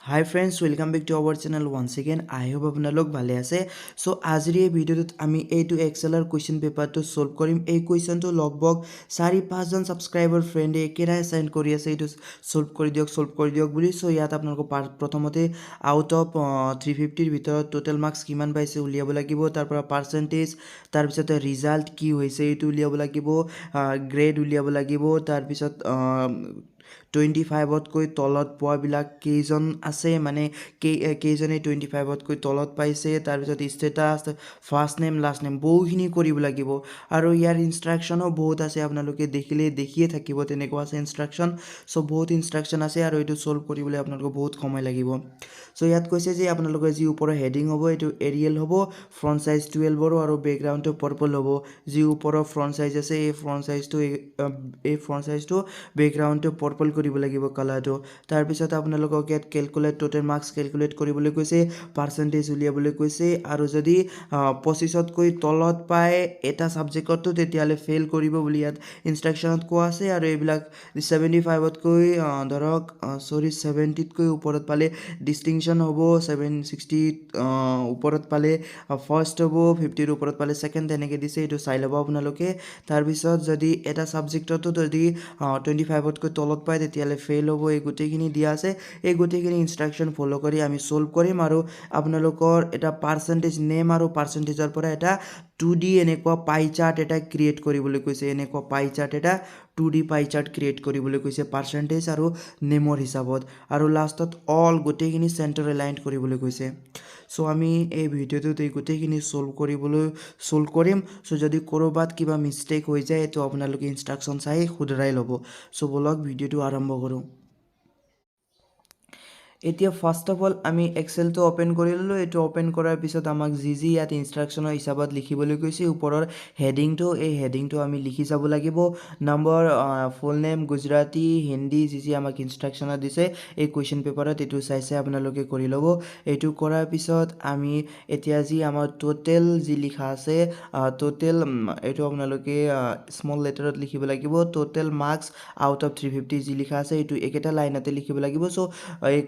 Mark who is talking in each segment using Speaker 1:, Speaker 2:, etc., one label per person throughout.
Speaker 1: Hi friends, welcome back to our channel once again. I hope আপোনালোক ভালে আছে। So আজিৰ এই ভিডিঅ'টোত আমি এইটো এক্সেলৰ কুৱেশ্যন পেপাৰটো সলভ কৰিম। এই কুৱেশ্যনটো লগভগ 4-5 জন সাবস্ক্ৰাইবাৰ ফ্ৰেণ্ডে একেৰাহে সেন্ড কৰি আছে এইটো সলভ কৰি দিয়ক বুলি। সো ইয়াত আপোনালোকক প্ৰথমতে আউট অফ 350 ৰ ভিতৰত টোটেল মাৰ্কস কিমান পাইছে উলিয়াব লাগিব, তাৰ পৰা পাৰ্সেন্টেজ, তাৰ পিছত ৰিজাল্ট কি হৈছে এইটো উলিয়াব লাগিব, গ্ৰেড উলিয়াব লাগিব, তাৰ পিছত 25তকৈ তলত পোৱাবিলাক কেইজন আছে, মানে কেইজনে 25তকৈ তলত পাইছে, তাৰপিছত status, first name, last name বহুখিনি কৰিব লাগিব। আৰু ইয়াৰ ইনষ্ট্ৰাকশ্যনো বহুত আছে, আপোনালোকে দেখিয়ে থাকিব তেনেকুৱা আছে ইনষ্ট্ৰাকশ্যন। চ' বহুত ইনষ্ট্ৰাকশ্যন আছে আৰু এইটো সলভ কৰিবলৈ আপোনালোকক বহুত সময় লাগিব। চ' ইয়াত কৈছে যে আপোনালোকৰ যি ওপৰৰ হেডিং হ'ব এইটো এৰিয়েল হ'ব, ফ্ৰণ্ট চাইজ 12 হ'ব আৰু বেকগ্ৰাউণ্ডটো পাৰ্পল হ'ব। যি ওপৰৰ ফ্ৰণ্ট চাইজ আছে এই ফ্ৰণ্ট চাইজটো বেকগ্ৰাউণ্ডটো পাৰ্পল কৰিব লাগিব কালাৰটো। তাৰপিছত আপোনালোকক ইয়াত কেলকুলেট টোটেল মাৰ্কস কেলকুলেট কৰিবলৈ কৈছে, পাৰ্চেন্টেজ উলিয়াবলৈ কৈছে, আৰু যদি 25তকৈ তলত পায় এটা ছাবজেক্টতো তেতিয়াহ'লে ফেইল কৰিব বুলি ইয়াত ইনষ্ট্ৰাকশ্যনত কোৱা আছে। আৰু এইবিলাক 75তকৈ ধৰক 70তকৈ ওপৰত পালে ডিষ্টিংশ্যন হ'ব, 60 ওপৰত পালে ফাৰ্ষ্ট হ'ব, 50ৰ ওপৰত পালে ছেকেণ্ড, তেনেকৈ দিছে, এইটো চাই ল'ব আপোনালোকে। তাৰপিছত যদি এটা ছাবজেক্টতো যদি 25তকৈ তলত পায় তেতিয়াহ'লে ফেইল হ'ব। এই গোটেইখিনি দিয়া আছে, এই গোটেইখিনি ইনষ্ট্ৰাকশ্যন ফ'ল' কৰি আমি সলভ কৰিম। আৰু আপোনালোকৰ এটা পাৰ্চেন্টেজ নেম আৰু পাৰ্চেন্টেজৰ পৰা এটা 2D এনেকুৱা পাই চাৰ্ট এটা ক্ৰিয়েট কৰিবলৈ কৈছে, এনেকুৱা পাই চাৰ্ট এটা 2D পাই চাৰ্ট ক্ৰিয়েট কৰিবলৈ কৈছে পাৰ্চেন্টেজ আৰু নেমৰ হিচাপত। আৰু লাষ্টত গোটেইখিনি চেণ্টাৰ এলাইন কৰিবলৈ কৈছে। চ' আমি এই ভিডিঅ'টোত এই গোটেইখিনি সলভ কৰিম। চ' যদি ক'ৰবাত কিবা মিষ্টেক হৈ যায় তো আপোনালোকে ইনষ্ট্ৰাকশ্যন চাই শুধৰাই ল'ব। চ' ব'লক ভিডিঅ'টো আৰম্ভ কৰোঁ। এতিয়া ফাৰ্ষ্ট অফ অল আমি এক্সেলটো অ'পেন কৰি ল'লোঁ। এইটো অ'পেন কৰাৰ পিছত আমাক যি ইয়াত ইনষ্ট্ৰাকশ্যনৰ হিচাপত লিখিবলৈ কৈছে ওপৰৰ হেডিংটো, এই হেডিংটো আমি লিখি যাব লাগিব। Number, full name, Gujarati, Hindi, যি আমাক ইনষ্ট্ৰাকশ্যনত দিছে এই কুৱেশ্যন পেপাৰত, এইটো চাই আপোনালোকে কৰি ল'ব। এইটো কৰাৰ পিছত আমি এতিয়া যি আমাৰ টোটেল যি লিখা আছে, এইটো আপোনালোকে স্মল লেটাৰত লিখিব লাগিব। টোটেল মাৰ্কস আউট অফ 350 যি লিখা আছে এইটো একেটা লাইনতে লিখিব লাগিব। চ' এই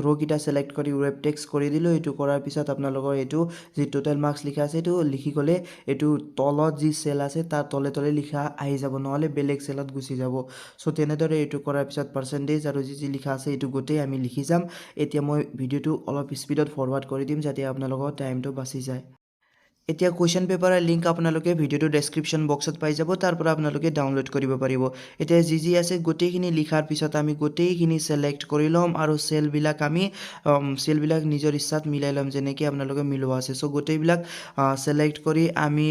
Speaker 1: ৰ'কেইটা ছিলেক্ট কৰি ৱেব টেক্সট কৰি দিলোঁ। এইটো কৰাৰ পিছত আপোনালোকৰ এইটো যি টোটেল মাৰ্কস লিখা আছে এইটো লিখি গ'লে এইটো তলত যি চেল আছে তাৰ তলে লিখা আহি যাব, নহ'লে বেলেগ চেলত গুচি যাব। চ' তেনেদৰে এইটো কৰাৰ পিছত পাৰ্চেন্টেজ আৰু যি লিখা আছে এইটো গোটেই আমি লিখি যাম। এতিয়া মই ভিডিঅ'টো অলপ স্পীডত ফৰৱাৰ্ড কৰি দিম যাতে আপোনালোকৰ টাইমটো বাচি যায়। এতিয়া কুৱেশ্যন পেপাৰৰ লিংক আপোনালোকে ভিডিঅ'টো ডেছক্ৰিপশ্যন বক্সত পাই যাব, তাৰ পৰা আপোনালোকে ডাউনলোড কৰিব পাৰিব। এতিয়া যি আছে গোটেইখিনি লিখাৰ পিছত আমি গোটেইখিনি ছিলেক্ট কৰি ল'ম আৰু চেলবিলাক নিজৰ ইচ্ছাত মিলাই ল'ম, যেনেকৈ আপোনালোকে মিলোৱা আছে। চ' গোটেইবিলাক ছিলেক্ট কৰি আমি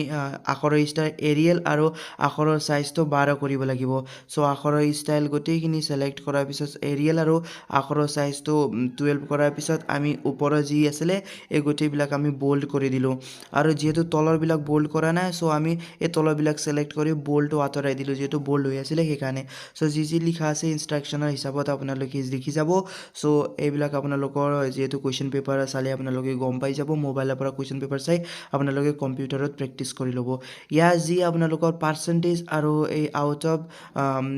Speaker 1: আখৰৰ ষ্টাইল এৰিয়েল আৰু আখৰৰ চাইজটো 12 কৰিব লাগিব। চ' আখৰৰ ষ্টাইল গোটেইখিনি ছিলেক্ট কৰাৰ পিছত এৰিয়েল আৰু আখৰৰ চাইজটো 12 কৰাৰ পিছত আমি ওপৰৰ যি আছিলে এই গোটেইবিলাক আমি বোল্ড কৰি দিলোঁ। আৰু যিহেতু তলৰবিলাক বোল্ড কৰা নাই, চ' আমি এই তলৰবিলাক ছিলেক্ট কৰি বোল্ডটো আঁতৰাই দিলোঁ, যিহেতু বোল্ড হৈ আছিলে সেইকাৰণে। চ' যি লিখা আছে ইনষ্ট্ৰাকশ্যনৰ হিচাপত আপোনালোকে লিখি যাব। চ' এইবিলাক আপোনালোকৰ যিহেতু কুৱেশ্যন পেপাৰ চালে আপোনালোকে গম পাই যাব। মোবাইলৰ পৰা কুৱেশ্যন পেপাৰ চাই আপোনালোকে কম্পিউটাৰত প্ৰেক্টিচ কৰি ল'ব। ইয়াৰ যি আপোনালোকৰ পাৰ্চেন্টেজ আৰু এই আউট অফ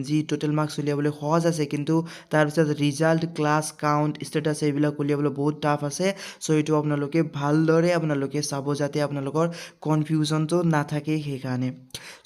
Speaker 1: যি টোটেল মাৰ্কস উলিয়াবলৈ সহজ আছে, কিন্তু তাৰপিছত ৰিজাল্ট, ক্লাছ কাউণ্ট, ষ্টেটাছ এইবিলাক উলিয়াবলৈ বহুত টাফ আছে। চ' এইটো আপোনালোকে ভালদৰে চাব যাতে আপোনালোকৰ কনফিউজনটো নাথাকে সেইকাৰণে।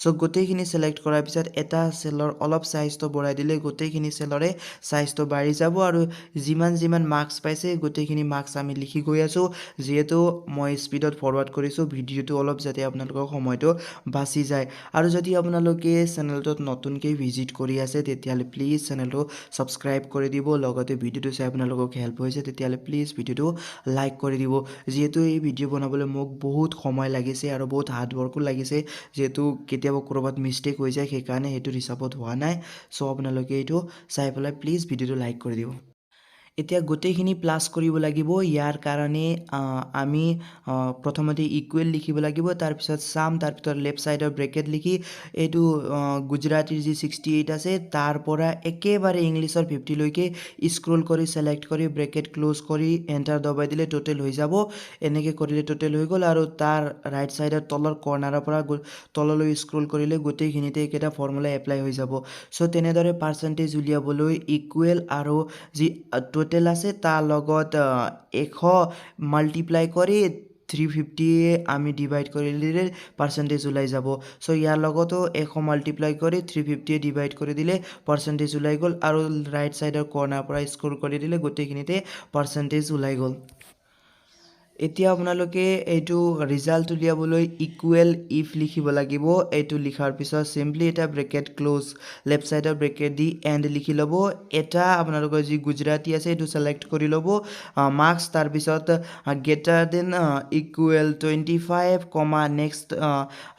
Speaker 1: চ' গোটেইখিনি ছিলেক্ট কৰাৰ পিছত এটা চেলৰ অলপ চাইজটো বঢ়াই দিলে গোটেইখিনি চেলৰে চাইজটো বাঢ়ি যাব। আৰু যিমান মাৰ্কস পাইছে গোটেইখিনি মাৰ্কস আমি লিখি গৈ আছোঁ। যিহেতু মই স্পীডত ফৰৱাৰ্ড কৰিছোঁ ভিডিঅ'টো অলপ যাতে আপোনালোকৰ সময়টো বাচি যায়। আৰু যদি আপোনালোকে চেনেলটোত নতুনকৈ ভিজিট কৰি আছে তেতিয়াহ'লে প্লিজ চেনেলটো ছাবস্ক্ৰাইব কৰি দিব, লগতে ভিডিঅ'টো চাই আপোনালোকক হেল্প হৈছে তেতিয়াহ'লে প্লিজ ভিডিঅ'টো লাইক কৰি দিব। যিহেতু এই ভিডিঅ' বনাবলৈ মোক বহুত সময় লাগিছে আৰু বহুত হাৰ্ডৱৰ্কো লাগিছে, যিহেতু কেতিয়াবা ক'ৰবাত মিষ্টেক হৈ যায় সেইকাৰণে সেইটোৰ হিচাপত হোৱা নাই। চ' আপোনালোকে এইটো চাই পেলাই প্লিজ ভিডিঅ'টো লাইক কৰি দিব। এতিয়া গোটেইখিনি প্লাছ কৰিব লাগিব। ইয়াৰ কাৰণে আমি প্ৰথমতে ইকুৱেল লিখিব লাগিব, তাৰপিছত চাম, তাৰপিছত লেফ্ট ছাইডৰ ব্ৰেকেট লিখি এইটো গুজৰাটীৰ যি 68 আছে তাৰ পৰা একেবাৰে ইংলিছৰ 50লৈকে স্ক্ৰল কৰি ছিলেক্ট কৰি ব্ৰেকেট ক্ল'জ কৰি এণ্টাৰ দবাই দিলে টোটেল হৈ যাব। এনেকৈ কৰিলে টোটেল হৈ গ'ল। আৰু তাৰ ৰাইট ছাইডৰ তলৰ কৰ্নাৰৰ পৰা তললৈ স্ক্ৰল কৰিলে গোটেইখিনিতে একেটা ফৰ্মুলা এপ্লাই হৈ যাব। চ' তেনেদৰে পাৰ্চেন্টেজ উলিয়াবলৈ ইকুৱেল আৰু যি টোটেল আছে তাৰ লগত 100 মাল্টিপ্লাই কৰি 350 আমি ডিভাইড কৰি দিলে পাৰ্চেণ্টেজ ওলাই যাব চ' ইয়াৰ লগতো 100 মাল্টিপ্লাই কৰি 350 ডিভাইড কৰি দিলে পাৰ্চেণ্টেজ ওলাই গ'ল আৰু ৰাইট ছাইডৰ কৰ্ণাৰ পৰা স্ক্ৰল কৰি দিলে গোটেইখিনিতে পাৰ্চেণ্টেজ ওলাই গ'ল এতিয়া আপোনালোকে এইটো ৰিজাল্ট উলিয়াবলৈ ইকুৱেল ইফ লিখিব লাগিব এইটো লিখাৰ পিছত চিম্পলি এটা ব্ৰেকেট ক্লোজ লেফ্ট ছাইডৰ ব্ৰেকেট দি এণ্ড লিখি ল'ব এটা আপোনালোকৰ যি গুজৰাটী আছে এইটো ছিলেক্ট কৰি ল'ব মাৰ্কছ তাৰপিছত গ্ৰেটাৰ দেন ইকুৱেল 25 কমা নেক্সট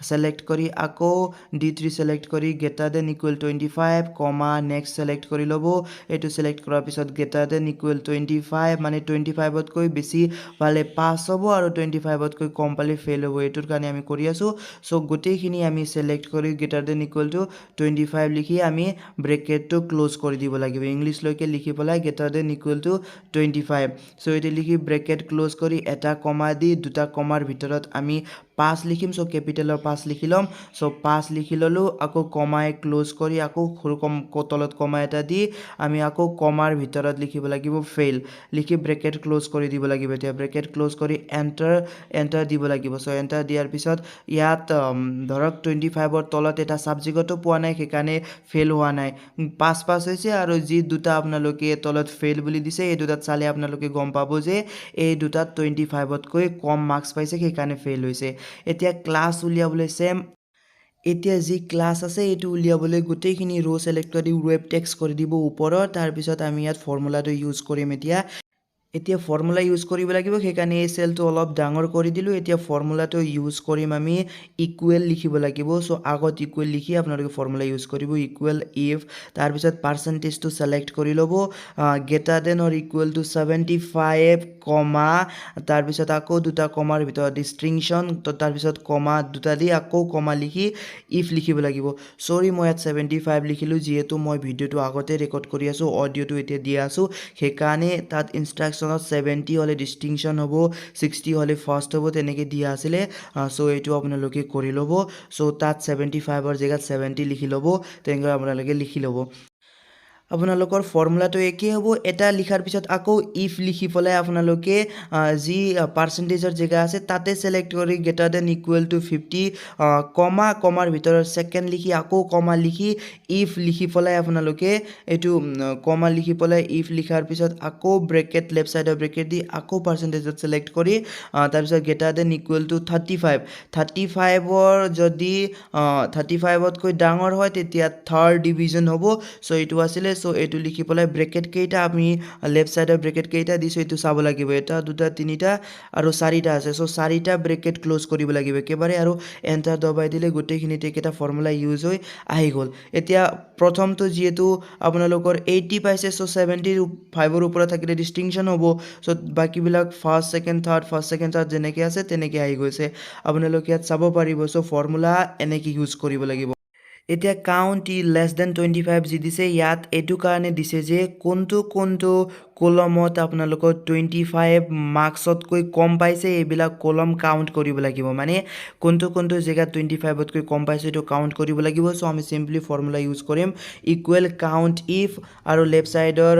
Speaker 1: ছিলেক্ট কৰি আকৌ D3 ছিলেক্ট কৰি গ্ৰেটাৰ দেন ইকুৱেল 25 কমা নেক্সট ছিলেক্ট কৰি ল'ব এইটো ছিলেক্ট কৰাৰ পিছত গ্ৰেটাৰ দেন ইকুৱেল 25 মানে 25তকৈ বেছি পালে পাছ হ'ব আৰু 25তকৈ কম পালে ফেইল হ'ব এইটোৰ কাৰণে আমি কৰি আছোঁ চ' গোটেইখিনি আমি ছিলেক্ট কৰি গ্ৰেটাৰ দেন ইকুৱেল টু 25 লিখি আমি ব্ৰেকেটটো ক্লোজ কৰি দিব লাগিব ইংলিছলৈকে লিখি পেলাই গ্ৰেটাৰ দেন ইকুৱেল টু 25 চ' এইটো লিখি ব্ৰেকেট ক্লোজ কৰি এটা কমা দি দুটা কমাৰ ভিতৰত আমি 5 লিখিম চ' কেপিটেলৰ 5 লিখি ল'ম চ' 5 লিখি ল'লোঁ আকৌ কমাই ক্লোজ কৰি আকৌ সৰু তলত কমা এটা দি আমি আকৌ কমাৰ ভিতৰত লিখিব লাগিব ফেইল লিখি ব্ৰেকেট ক্লোজ কৰি দিব লাগিব এতিয়া ব্ৰেকেট ক্লোজ কৰি এণ্টাৰ দিব লাগিব চ' এণ্টাৰ দিয়াৰ পিছত ইয়াত ধৰক 25ৰ তলত এটা ছাবজেক্টতো পোৱা নাই সেইকাৰণে ফেইল হোৱা নাই 5 হৈছে আৰু যি দুটা আপোনালোকে তলত ফেইল বুলি দিছে এই দুটাত চালে আপোনালোকে গম পাব যে এই দুটাত 25তকৈ কম মাৰ্কছ পাইছে সেইকাৰণে ফেইল হৈছে এতিয়া ক্লাছ উলিয়াবলৈ চেম এতিয়া যি ক্লাছ আছে এইটো উলিয়াবলৈ গোটেইখিনি ৰ' ছিলেক্ট কৰি ৱেব টেক্সট কৰি দিব ওপৰত তাৰপিছত আমি ইয়াত ফৰ্মুলাটো ইউজ কৰিম এতিয়া ফৰ্মুলা ইউজ কৰিব লাগিব সেইকাৰণে এই চেলটো অলপ ডাঙৰ কৰি দিলোঁ এতিয়া ফৰ্মুলাটো ইউজ কৰিম আমি ইকুৱেল লিখিব লাগিব চ' আগত ইকুৱেল লিখি আপোনালোকে ফৰ্মুলা ইউজ কৰিব ইকুৱেল ইফ তাৰপিছত পাৰ্চেণ্টেজটো ছিলেক্ট কৰি ল'ব greater than or equal to 75 comma তাৰপিছত আকৌ দুটা কমাৰ ভিতৰত ডিষ্টিংশ্যন তাৰপিছত কমা দুটা দি আকৌ কমা লিখি ইফ লিখিব লাগিব চৰি মই ইয়াত 75 লিখিলোঁ যিহেতু মই ভিডিঅ'টো আগতে ৰেকৰ্ড কৰি আছোঁ অডিঅ'টো এতিয়া দি আছোঁ সেইকাৰণে তাত ইনষ্ট্ৰাকশ্যনত 70 হ'লে ডিষ্টিংশ্যন হ'ব 60 হ'লে ফাৰ্ষ্ট হ'ব তেনেকৈ দিয়া আছিলে চ' এইটো আপোনালোকে কৰি ল'ব চ' তাত 75ৰ জেগাত 70 লিখি ল'ব তেনেকৈ আপোনালোকে লিখি ল'ব আপোনালোকৰ ফৰ্মুলাটো একেই হ'ব এটা লিখাৰ পিছত আকৌ ইফ লিখি পেলাই আপোনালোকে যি পাৰ্চেণ্টেজৰ জেগা আছে তাতে ছিলেক্ট কৰি গ্ৰেটাৰ দেন ইকুৱেল টু 50 কমাৰ ভিতৰত ছেকেণ্ড লিখি আকৌ কমা লিখি ইফ লিখি পেলাই আপোনালোকে এইটো কমা লিখি পেলাই ইফ লিখাৰ পিছত আকৌ ব্ৰেকেট লেফ্ট ছাইডৰ ব্ৰেকেট দি আকৌ পাৰ্চেণ্টেজত ছিলেক্ট কৰি তাৰপিছত গ্ৰেটাৰ দেন ইকুৱেল টু 35ৰ যদি 35তকৈ ডাঙৰ হয় তেতিয়া থাৰ্ড ডিভিজন হ'ব চ' এইটো আছিলে চ' এইটো লিখি পেলাই ব্ৰেকেট কেইটা আমি লেফ্ট ছাইডৰ ব্ৰেকেট কেইটা দিছোঁ এইটো চাব লাগিব এটা দুটা তিনিটা আৰু চাৰিটা আছে চ' চাৰিটা ব্ৰেকেট ক্লোজ কৰিব লাগিব একেবাৰে আৰু এণ্টাৰ দবাই দিলে গোটেইখিনিতে কেইটা ফৰ্মুলা ইউজ হৈ আহি গ'ল এতিয়া প্ৰথমটো যিহেতু আপোনালোকৰ 80 পাইছে চ' 75ৰ ওপৰত থাকিলে ডিষ্টিংশ্যন হ'ব চ' বাকীবিলাক ফাৰ্ষ্ট ছেকেণ্ড থাৰ্ড যেনেকৈ আছে তেনেকৈ আহি গৈছে আপোনালোকে ইয়াত চাব পাৰিব চ' ফৰ্মুলা এনেকৈ ইউজ কৰিব লাগিব এতিয়া কাউণ্ট লেছ দেন 25 যি দিছে ইয়াত এইটো কাৰণে দিছে যে কোনটো কলমত আপোনালোকৰ 25 মাৰ্কছতকৈ কম পাইছে এইবিলাক কলম কাউণ্ট কৰিব লাগিব মানে কোনটো জেগাত 25তকৈ কম পাইছে এইটো কাউণ্ট কৰিব লাগিব চ' আমি চিম্পলি ফৰ্মুলা ইউজ কৰিম ইকুৱেল কাউণ্ট ইফ আৰু লেফ্ট ছাইডৰ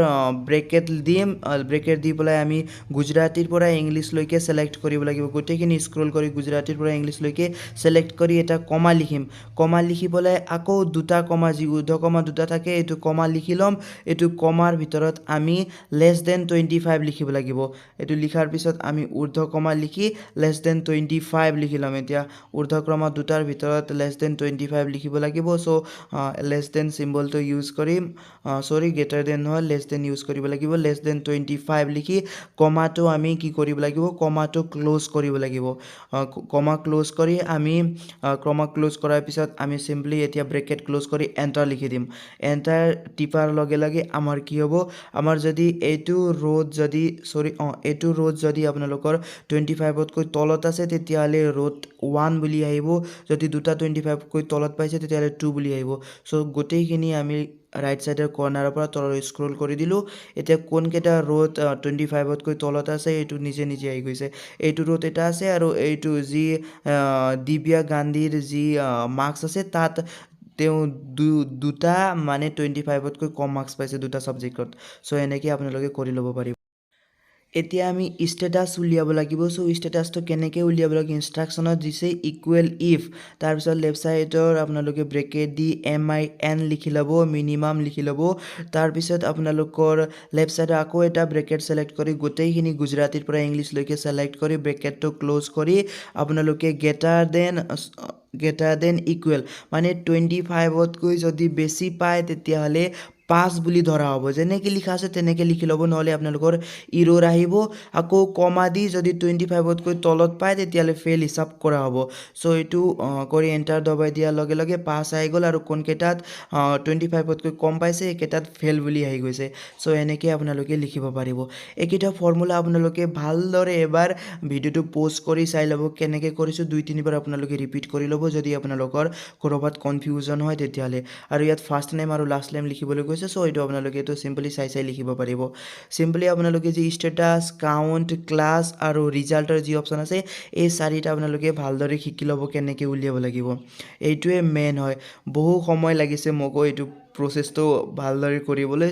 Speaker 1: ব্ৰেকেট দিম ব্ৰেকেট দি পেলাই আমি গুজৰাটীৰ পৰা ইংলিছলৈকে ছিলেক্ট কৰিব লাগিব গোটেইখিনি স্ক্ৰল কৰি গুজৰাটীৰ পৰা ইংলিছলৈকে ছিলেক্ট কৰি এটা কমা লিখিম কমা লিখি পেলাই আকৌ দুটা কমা যি ঊৰ্ধ্ব কমা দুটা থাকে এইটো কমা লিখি ল'ম এইটো কমাৰ ভিতৰত আমি লেছ দেন 25 লিখিব লাগিব এইটো লিখাৰ পিছত আমি ঊৰ্ধ্ব কমা লিখি লেছ দেন 25 লিখি ল'ম এতিয়া ঊৰ্ধ্ব কমা দুটাৰ ভিতৰত লেছ দেন 25 লিখিব লাগিব চ' লেছ দেন চিম্বলটো ইউজ কৰিম গ্ৰেটাৰ দেন নহয় লেছ দেন ইউজ কৰিব লাগিব লেছ দেন 25 লিখি কমাটো আমি কি কৰিব লাগিব কমাটো ক্লোজ কৰিব লাগিব কমা ক্লোজ কৰি আমি কমা ক্লোজ কৰাৰ পিছত আমি চিম্পলি এতিয়া ব্ৰেকেট ক্লোজ কৰি এণ্টাৰ লিখি দিম এণ্টাৰ টিপাৰ লগে লগে আমাৰ কি হ'ব আমাৰ যদি এইটো ৰোড যদি আপোনালোকৰ 25তকৈ তলত আছে তেতিয়াহ'লে ৰোড 1 বুলি আহিব যদি দুটা 25তকৈ তলত পাইছে তেতিয়াহ'লে 2 বুলি আহিব চ' গোটেইখিনি আমি ৰাইট ছাইডৰ কৰ্নাৰৰ পৰা তললৈ স্ক্ৰল কৰি দিলোঁ এতিয়া কোনকেইটা ৰোড 25তকৈ তলত আছে এইটো নিজে আহি গৈছে এইটো ৰোড এটা আছে আৰু এইটো যি দিব্যা গান্ধীৰ যি মাৰ্কছ আছে তাত তেওঁ দুটা মানে 25তকৈ কম মাৰ্কছ পাইছে দুটা ছাবজেক্টত। চ' এনেকৈ আপোনালোকে কৰি ল'ব পাৰিব। এতিয়া আমি ষ্টেটাছ উলিয়াব লাগিব। চ' ষ্টেটাছটো কেনেকৈ উলিয়াব লাগিব, ইনষ্ট্ৰাকশ্যনত দিছে ইকুৱেল ইফ, তাৰপিছত লেফ্ট ছাইডৰ আপোনালোকে ব্ৰেকেট দি MIN লিখি ল'ব, মিনিমাম লিখি ল'ব। তাৰপিছত আপোনালোকৰ লেফ্ট ছাইডৰ আকৌ এটা ব্ৰেকেট ছিলেক্ট কৰি গোটেইখিনি গুজৰাটীৰ পৰা ইংলিছলৈকে ছিলেক্ট কৰি ব্ৰেকেটটো ক্ল'জ কৰি আপোনালোকে গ্ৰেটাৰ দেন ইকুৱেল মানে 25তকৈ যদি বেছি পায় তেতিয়াহ'লে 5 বুলি ধৰা হ'ব। যেনেকৈ লিখা আছে তেনেকৈ লিখি ল'ব, নহ'লে আপোনালোকৰ ইৰ'ৰ আহিব। আকৌ কমা দি যদি 25তকৈ তলত পায় তেতিয়াহ'লে ফেইল হিচাপ কৰা হ'ব। চ' এইটো কৰি এণ্টাৰ দবাই দিয়াৰ লগে লগে পাছ আহি গ'ল, আৰু কোনকেইটাত 25তকৈ কম পাইছে এইকেইটাত ফেইল বুলি আহি গৈছে। চ' এনেকৈ আপোনালোকে লিখিব পাৰিব। এইকেইটা ফৰ্মুলা আপোনালোকে ভালদৰে এবাৰ ভিডিঅ'টো প'জ কৰি চাই ল'ব। কেনেকৈ কৰিছোঁ 2-3বাৰ আপোনালোকে ৰিপিট কৰি ল'ব যদি আপোনালোকৰ ক'ৰবাত কনফিউজন হয় তেতিয়াহ'লে। আৰু ইয়াত ফাৰ্ষ্ট নেম আৰু লাষ্ট নেম লিখিবলৈ কৈছে। চ' এইটো আপোনালোকে এইটো চিম্পলি চাই লিখিব পাৰিব। চিম্পলি আপোনালোকে যি ষ্টেটাছ, কাউণ্ট, ক্লাছ আৰু ৰিজাল্টৰ যি অপশ্যন আছে এই চাৰিটা আপোনালোকে ভালদৰে শিকি ল'ব কেনেকৈ উলিয়াব লাগিব। এইটোৱে মেইন হয়। বহু সময় লাগিছে মোকো এইটো প্ৰচেছটো ভালদৰে কৰিবলৈ।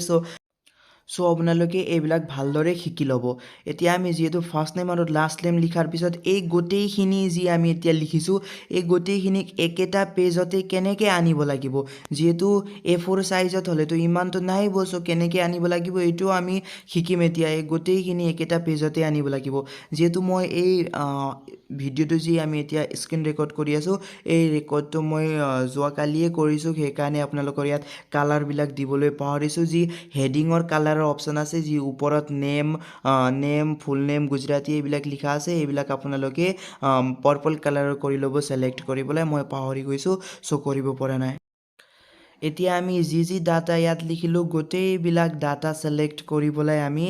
Speaker 1: চ' আপোনালোকে এইবিলাক ভালদৰে শিকি ল'ব। এতিয়া আমি যিহেতু ফাৰ্ষ্ট নেম আৰু লাষ্ট নেম লিখাৰ পিছত এই গোটেইখিনি যি আমি এতিয়া লিখিছোঁ এই গোটেইখিনিক একেটা পেজতে কেনেকৈ আনিব লাগিব, যিহেতু A4 চাইজত হ'লেতো ইমানটো নাহিব। চ' কেনেকৈ আনিব লাগিব এইটোও আমি শিকিম এতিয়া। এই গোটেইখিনি একেটা পেজতে আনিব লাগিব। যিহেতু মই এই ভিডিঅ'টো যি আমি এতিয়া স্ক্ৰীণ ৰেকৰ্ড কৰি আছোঁ এই ৰেকৰ্ডটো মই যোৱাকালিয়ে কৰিছোঁ, সেইকাৰণে আপোনালোকৰ ইয়াত কালাৰবিলাক দিবলৈ পাহৰিছোঁ। যি হেডিঙৰ কালাৰৰ অপশ্যন আছে, যি ওপৰত নেম ফুল নেম গুজৰাটী এইবিলাক লিখা আছে, এইবিলাক আপোনালোকে পাৰ্পল কালাৰৰ কৰি ল'ব ছিলেক্ট কৰিবলৈ। মই পাহৰি গৈছোঁ, চ' কৰিব পৰা নাই। এতিয়া আমি যি ডাটা ইয়াত লিখিলোঁ গোটেইবিলাক ডাটা ছিলেক্ট কৰিবলৈ আমি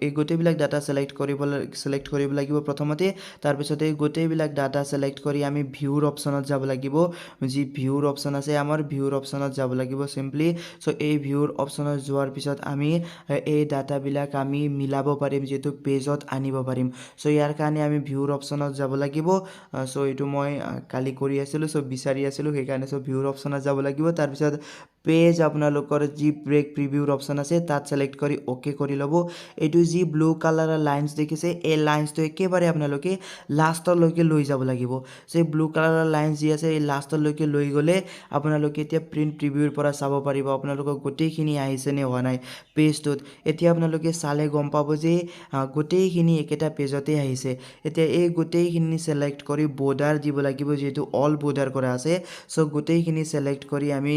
Speaker 1: এই গোটেইবিলাক ডাটা ছিলেক্ট কৰিব লাগিব প্ৰথমতে। তাৰপিছতে এই গোটেইবিলাক ডাটা ছিলেক্ট কৰি আমি ভিউৰ অপশ্যনত যাব লাগিব। যি ভিউৰ অপশ্যন আছে আমাৰ ভিউৰ অপশ্যনত যাব লাগিব চিম্পলি। চ' এই ভিউৰ অপশ্যনত যোৱাৰ পিছত আমি এই ডাটাবিলাক আমি মিলাব পাৰিম, যিহেতু পেজত আনিব পাৰিম। চ' ইয়াৰ কাৰণে আমি ভিউৰ অপশ্যনত যাব লাগিব। চ' এইটো মই কালি কৰি আছিলোঁ, চ' বিচাৰি আছিলোঁ সেইকাৰণে। চ' ভিউৰ অপশ্যনত যাব লাগিব। তাৰপিছত পেজ আপোনালোকৰ যি প্ৰিভিউৰ অপশ্যন আছে তাত ছিলেক্ট কৰি অ'কে কৰি ল'ব। এইটো যি ব্লু কালাৰৰ লাইনছ দেখিছে এই লাইনছটো একেবাৰে আপোনালোকে লাষ্টলৈকে লৈ যাব লাগিব। চ' এই ব্লু কালাৰৰ লাইনছ যি আছে এই লাষ্টলৈকে লৈ গ'লে আপোনালোকে এতিয়া প্ৰিণ্ট প্ৰিভিউৰ পৰা চাব পাৰিব আপোনালোকক গোটেইখিনি আহিছে নে হোৱা নাই পেজটোত। এতিয়া আপোনালোকে চালে গম পাব যে গোটেইখিনি একেটা পেজতে আহিছে। এতিয়া এই গোটেইখিনি ছিলেক্ট কৰি বৰ্ডাৰ দিব লাগিব, যিহেতু অল বৰ্ডাৰ কৰা আছে। চ' গোটেইখিনি ছিলেক্ট কৰি আমি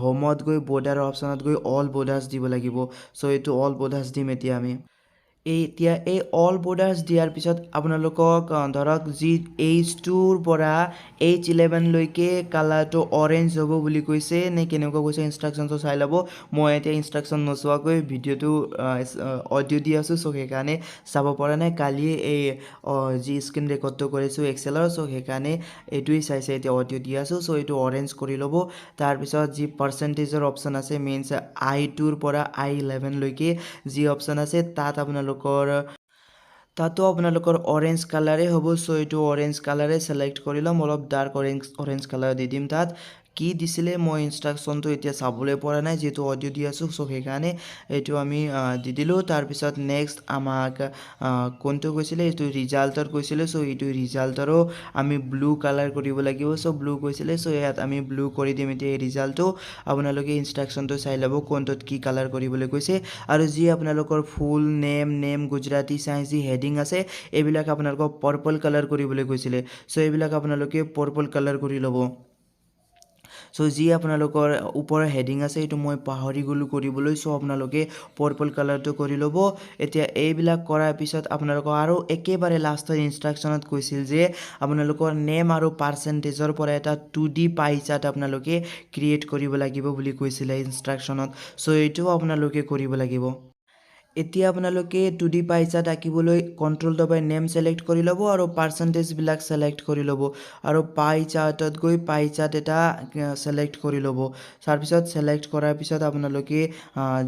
Speaker 1: হোমত গৈ বৰ্ডাৰৰ অপশ্যনত গৈ অল বৰ্ডাৰ্ছ দিব লাগিব। চ' এইটো অল বৰ্ডাৰ্ছ দিম এতিয়া আমি। এতিয়া এই অল বৰ্ডাৰ্ছ দিয়াৰ পিছত আপোনালোকক ধৰক যি H2ৰ পৰা H11লৈকে কালাৰটো অৰেঞ্জ হ'ব বুলি কৈছে নে কেনেকুৱা কৈছে ইনষ্ট্ৰাকশ্যনটো চাই ল'ব। মই এতিয়া ইনষ্ট্ৰাকশ্যন নোচোৱাকৈ ভিডিঅ'টো অডিঅ' দি আছোঁ, চ' সেইকাৰণে চাব পৰা নাই। কালিয়ে এই যি স্ক্ৰীণ ৰেকৰ্ডটো কৰিছোঁ এক্সেলৰ, চ' সেইকাৰণে এইটোৱেই চাইছে এতিয়া অডিঅ' দি আছোঁ। চ' এইটো অৰেঞ্জ কৰি ল'ব। তাৰপিছত যি পাৰ্চেণ্টেজৰ অপশ্যন আছে মেইনছ I2ৰ পৰা I11লৈকে যি অপশ্যন আছে তাতো আপোনালোকৰ অৰেঞ্জ কালাৰে হ'ব। চ' এইটো অৰেঞ্জ কালাৰে ছিলেক্ট কৰি ল'ম। অলপ ডাৰ্ক অৰেঞ্জ কালাৰ দি দিম। তাত কি দিছিলে মই ইনষ্ট্ৰাকশ্যনটো এতিয়া চাবলৈ পৰা নাই, যিহেতু অডিঅ' দি আছোঁ। চ' সেইকাৰণে এইটো আমি দি দিলোঁ। তাৰপিছত নেক্সট আমাক কোনটো কৈছিলে, এইটো ৰিজাল্টৰ কৈছিলে। চ' এইটো ৰিজাল্টৰো আমি ব্লু কালাৰ কৰিব লাগিব। চ' ব্লু কৈছিলে, চ' ইয়াত আমি ব্লু কৰি দিম। এতিয়া এই ৰিজাল্টটো আপোনালোকে ইনষ্ট্ৰাকশ্যনটো চাই ল'ব কোনটোত কি কালাৰ কৰিবলৈ কৈছে। আৰু যি আপোনালোকৰ ফুল নেম গুজৰাটী চাইন্স যি হেডিং আছে এইবিলাক আপোনালোকক পাৰ্পল কালাৰ কৰিবলৈ কৈছিলে। চ' এইবিলাক আপোনালোকে পাৰ্পল কালাৰ কৰি ল'ব। চ' যি আপোনালোকৰ ওপৰৰ হেডিং আছে এইটো মই পাহৰি গ'লোঁ কৰিবলৈ। চ' আপোনালোকে পাৰ্পল কালাৰটো কৰি ল'ব। এতিয়া এইবিলাক কৰাৰ পিছত আপোনালোকক আৰু একেবাৰে লাষ্টৰ ইনষ্ট্ৰাকশ্যনত কৈছিল যে আপোনালোকৰ নেম আৰু পাৰ্চেণ্টেজৰ পৰা এটা 2D পাই চাৰ্ট আপোনালোকে ক্ৰিয়েট কৰিব লাগিব বুলি কৈছিলে ইনষ্ট্ৰাকশ্যনত। চ' এইটোও আপোনালোকে কৰিব লাগিব। এতিয়া আপোনালোকে 2D পাই চাৰ্ট আঁকিবলৈ কণ্ট্ৰল দবাই নেম ছিলেক্ট কৰি ল'ব আৰু পাৰ্চেণ্টেজবিলাক ছিলেক্ট কৰি ল'ব আৰু পাই চাৰ্টত গৈ পাই চাৰ্ট এটা ছিলেক্ট কৰি ল'ব তাৰপিছত ছিলেক্ট কৰাৰ পিছত আপোনালোকে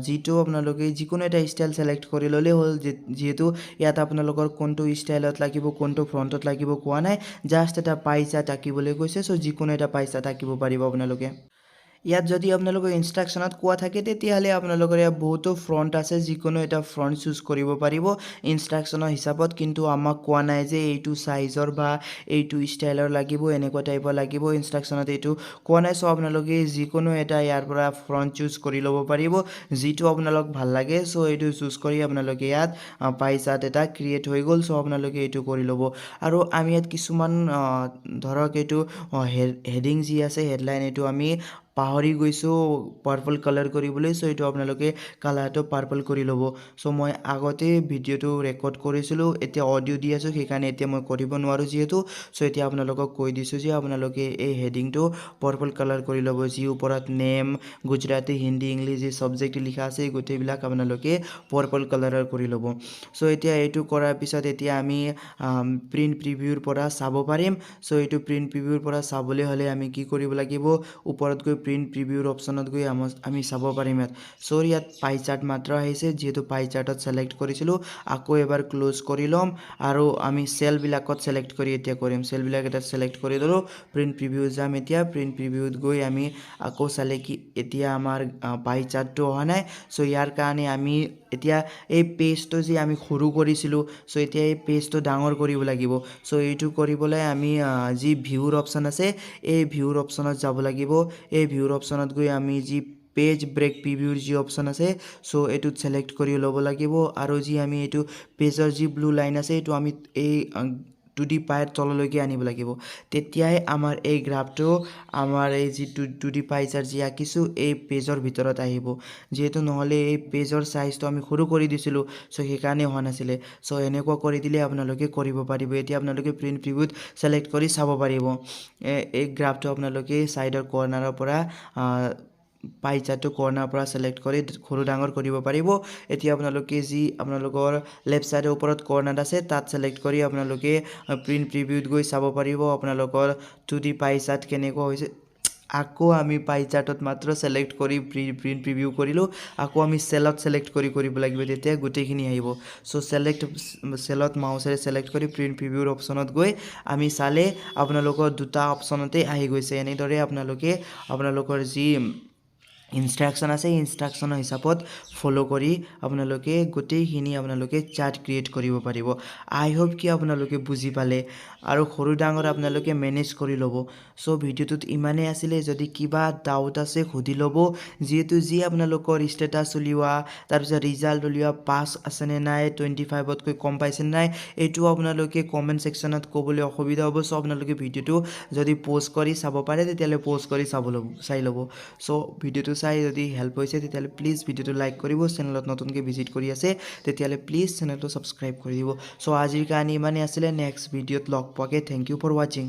Speaker 1: যিটো আপোনালোকে যিকোনো এটা ষ্টাইল ছিলেক্ট কৰি ল'লেই হ'ল যিহেতু ইয়াত আপোনালোকৰ কোনটো ষ্টাইলত লাগিব কোনটো ফ্ৰণ্টত লাগিব কোৱা নাই জাষ্ট এটা পাই চাৰ্ট আঁকিবলৈ কৈছে চ' যিকোনো এটা পাই চাৰ্ট আঁকিব পাৰিব আপোনালোকে ইয়াত যদি আপোনালোকৰ ইনষ্ট্ৰাকশ্যনত কোৱা থাকে তেতিয়াহ'লে আপোনালোকৰ ইয়াত বহুতো ফ্ৰণ্ট আছে যিকোনো এটা ফ্ৰণ্ট চুজ কৰিব পাৰিব ইনষ্ট্ৰাকশ্যনৰ হিচাপত কিন্তু আমাক কোৱা নাই যে এইটো চাইজৰ বা এইটো ষ্টাইলৰ লাগিব এনেকুৱা টাইপৰ লাগিব ইনষ্ট্ৰাকশ্যনত এইটো কোৱা নাই চ' আপোনালোকে যিকোনো এটা ইয়াৰ পৰা ফ্ৰণ্ট চুজ কৰি ল'ব পাৰিব যিটো আপোনালোক ভাল লাগে চ' এইটো চুজ কৰি আপোনালোকে ইয়াত পাই চাৰ্ট এটা ক্ৰিয়েট হৈ গ'ল চ' আপোনালোকে এইটো কৰি ল'ব আৰু আমি ইয়াত কিছুমান ধৰক এইটো হেডিং যি আছে হেডলাইন এইটো আমি পাহৰি গৈছোঁ পাৰ্পল কালাৰ কৰিবলৈ চ' এইটো আপোনালোকে কালাৰটো পাৰ্পল কৰি ল'ব চ' মই আগতে ভিডিঅ'টো ৰেকৰ্ড কৰিছিলোঁ এতিয়া অডিঅ' দি আছোঁ সেইকাৰণে এতিয়া মই কৰিব নোৱাৰোঁ যিহেতু চ' এতিয়া আপোনালোকক কৈ দিছোঁ যে আপোনালোকে এই হেডিংটো পাৰ্পল কালাৰ কৰি ল'ব যি ওপৰত নেম গুজৰাটী হিন্দী ইংলিছ যি ছাবজেক্ট লিখা আছে গোটেইবিলাক আপোনালোকে পাৰ্পল কালাৰৰ কৰি ল'ব চ' এতিয়া এইটো কৰাৰ পিছত এতিয়া আমি প্ৰিণ্ট প্ৰিভিউৰ পৰা চাব পাৰিম চ' এইটো প্ৰিণ্ট প্ৰিভিউৰ পৰা চাবলৈ হ'লে আমি কি কৰিব লাগিব ওপৰত গৈ প্ৰিণ্ট প্ৰিভিউৰ অপশ্যনত গৈ আমি চাব পাৰিম ইয়াত চ' ইয়াত পাই চাৰ্ট মাত্ৰ আহিছে যিহেতু পাই চাৰ্টত ছিলেক্ট কৰিছিলোঁ আকৌ এবাৰ ক্ল'জ কৰি ল'ম আৰু আমি চেলবিলাকত ছিলেক্ট কৰি এতিয়া কৰিম চেলবিলাক এটা ছিলেক্ট কৰি ল'লোঁ প্ৰিণ্ট প্ৰিভিউ যাম এতিয়া প্ৰিণ্ট প্ৰিভিউত গৈ আমি আকৌ চালে কি এতিয়া আমাৰ পাই চাৰ্টটো অহা নাই চ' ইয়াৰ কাৰণে আমি এতিয়া এই পেজটো যে আমি সৰু কৰিছিলোঁ চ' এতিয়া এই পেজটো ডাঙৰ কৰিব লাগিব চ' এইটো কৰিবলৈ আমি যি ভিউৰ অপশ্যন আছে এই ভিউৰ অপশ্যনত যাব লাগিব এই ভিউৰ অপশ্যনত গৈ আমি যি পেজ ব্ৰেক প্ৰিভিউৰ যি অপশ্যন আছে চ' এইটোত ছিলেক্ট কৰি ল'ব লাগিব আৰু যি আমি এইটো পেজৰ যি ব্লু লাইন আছে এইটো আমি এই 2D পাইৰ তললৈকে আনিব লাগিব তেতিয়াই আমাৰ এই গ্ৰাফটো আমাৰ এই যি 2D পাই চাৰ্ট যি আঁকিছোঁ এই পেজৰ ভিতৰত আহিব যিহেতু নহ'লে এই পেজৰ চাইজটো আমি সৰু কৰি দিছিলোঁ চ' সেইকাৰণে হোৱা নাছিলে চ' এনেকুৱা কৰি দিলে আপোনালোকে কৰিব পাৰিব এতিয়া আপোনালোকে প্ৰিণ্ট প্ৰিভিউত ছিলেক্ট কৰি চাব পাৰিব এই গ্ৰাফটো আপোনালোকে ছাইডৰ কৰ্নাৰৰ পৰা পাই চাৰ্টটো কৰ্নাৰৰ পৰা ছিলেক্ট কৰি সৰু ডাঙৰ কৰিব পাৰিব এতিয়া আপোনালোকে যি আপোনালোকৰ লেফ্ট ছাইডৰ ওপৰত কৰ্নাৰ আছে তাত ছিলেক্ট কৰি আপোনালোকে প্ৰিণ্ট প্ৰিভিউত গৈ চাব পাৰিব আপোনালোকৰ 2D পাই চাৰ্ট কেনেকুৱা হৈছে আকৌ আমি পাই চাৰ্টত মাত্ৰ ছিলেক্ট কৰি প্ৰিণ্ট প্ৰিভিউ কৰিলোঁ আকৌ আমি চেলত ছিলেক্ট কৰিব লাগিব তেতিয়া গোটেইখিনি আহিব চ' চেলত মাউচেৰে ছিলেক্ট কৰি প্ৰিণ্ট প্ৰিভিউৰ অপশ্যনত গৈ আমি চালে আপোনালোকৰ দুটা অপশ্যনতে আহি গৈছে এনেদৰে আপোনালোকৰ যি ইনষ্ট্ৰাকশ্যন আছে ইনষ্ট্ৰাকশ্যনৰ হিচাপত ফ'ল' কৰি আপোনালোকে গোটেইখিনি আপোনালোকে চাৰ্ট ক্ৰিয়েট কৰিব পাৰিব আই হোপ কি আপোনালোকে বুজি পালে আৰু সৰু ডাঙৰ আপোনালোকে মেনেজ কৰি ল'ব চ' ভিডিঅ'টোত ইমানেই আছিলে যদি কিবা ডাউট আছে সুধি ল'ব যিহেতু যি আপোনালোকৰ ষ্টেটাছ উলিওৱা তাৰপিছত ৰিজাল্ট উলিওৱা পাছ আছেনে নাই 25তকৈ কম পাইছেনে নাই এইটো আপোনালোকে কমেণ্ট ছেকশ্যনত ক'বলৈ অসুবিধা হ'ব চ' আপোনালোকে ভিডিঅ'টো যদি প'ষ্ট কৰি চাব পাৰে তেতিয়াহ'লে প'ষ্ট কৰি চাই ল'ব চ' ভিডিঅ'টো চাই যদি হেল্প হৈছে তেতিয়াহ'লে প্লিজ ভিডিঅ'টো লাইক কৰিব চেনেলত নতুনকৈ ভিজিট কৰি আছে তেতিয়াহ'লে প্লিজ চেনেলটো ছাবস্ক্ৰাইব কৰি দিব চ' আজিৰ কাৰণে ইমানেই আছিলে নেক্সট ভিডিঅ'ত লগ পোৱাকৈ থেংক ইউ ফৰ ৱাচিং